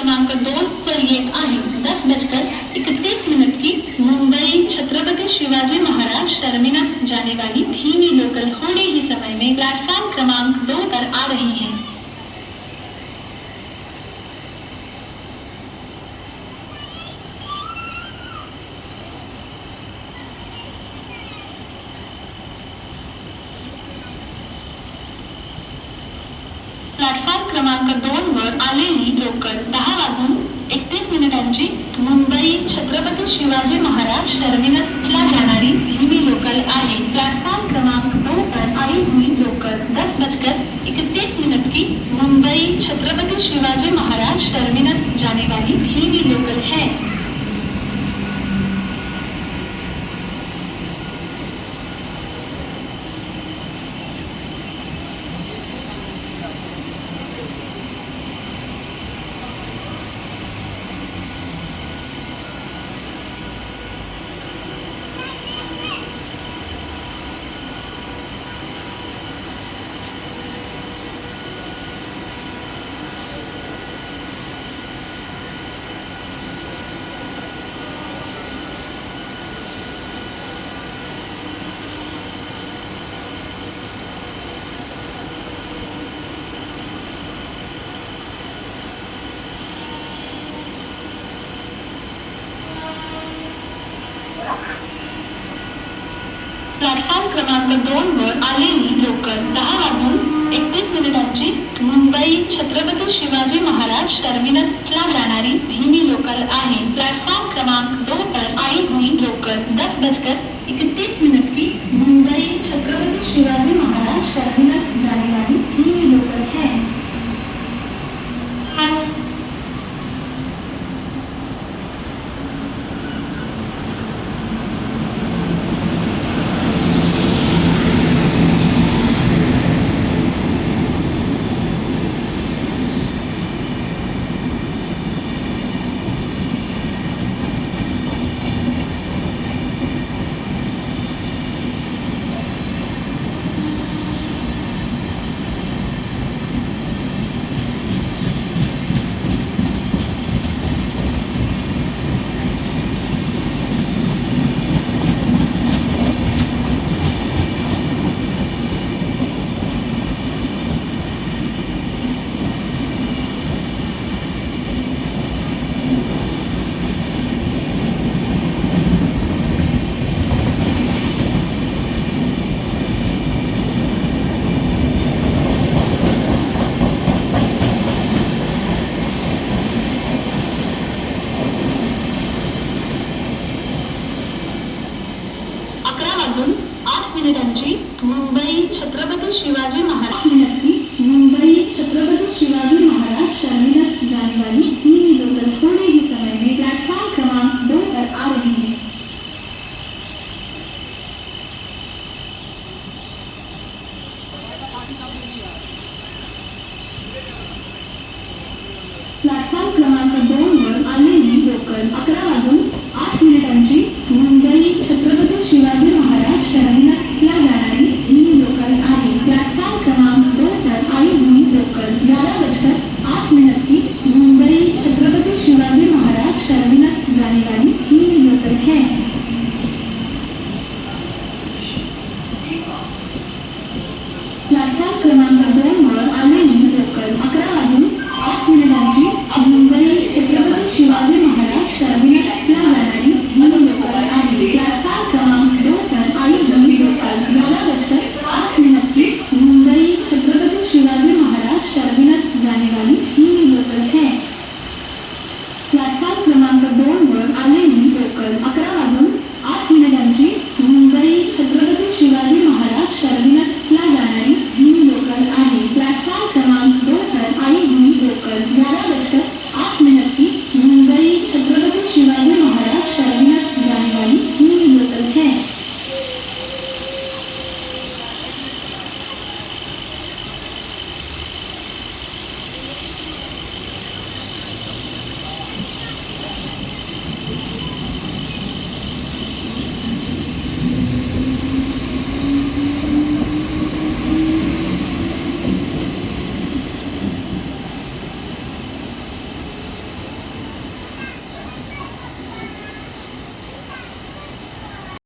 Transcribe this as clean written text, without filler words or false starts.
क्रमांक 2 पर येत आहे 10:31 की मुंबई छत्रपति शिवाजी महाराज टर्मिनस जाने वाली धीमी लोकल थोड़े ही समय में प्लेटफॉर्म क्रमांक 2 पर आ रही है। प्लॅटफॉर्म क्रमांक 2 वर आलेली लोकल 10:31 मुंबई छत्रपति शिवाजी महाराज टर्मिनसला जाणारी धीमी लोकल आहे। प्लॅटफॉर्म क्रमांक 2 पर आई हुई लोकल 10:31 की मुंबई छत्रपति शिवाजी महाराज टर्मिनस जाने वाली धीमी लोकल है। प्लॅटफॉर्म क्रमांक 2 वर आलेली लोकल 10:31 मुंबई छत्रपति शिवाजी महाराज टर्मिनसला जाणारी धीमी लोकल आहे। प्लॅटफॉर्म क्रमांक 2 पर आई हुई लोकल 10:31 की मुंबई छत्रपति शिवाजी महाराज टर्मिनस जाने वाली धीमी लोकल है। मुंबई छत्रपति शिवाजी महाराज टर्मिनस जाने वाली धीमी लोकल थोड़े ही समय में प्लेटफॉर्म क्रमांक 2 पर आ रही है। प्लॅटफॉर्म क्रमांक 2 वर आलेली लोकल 11:08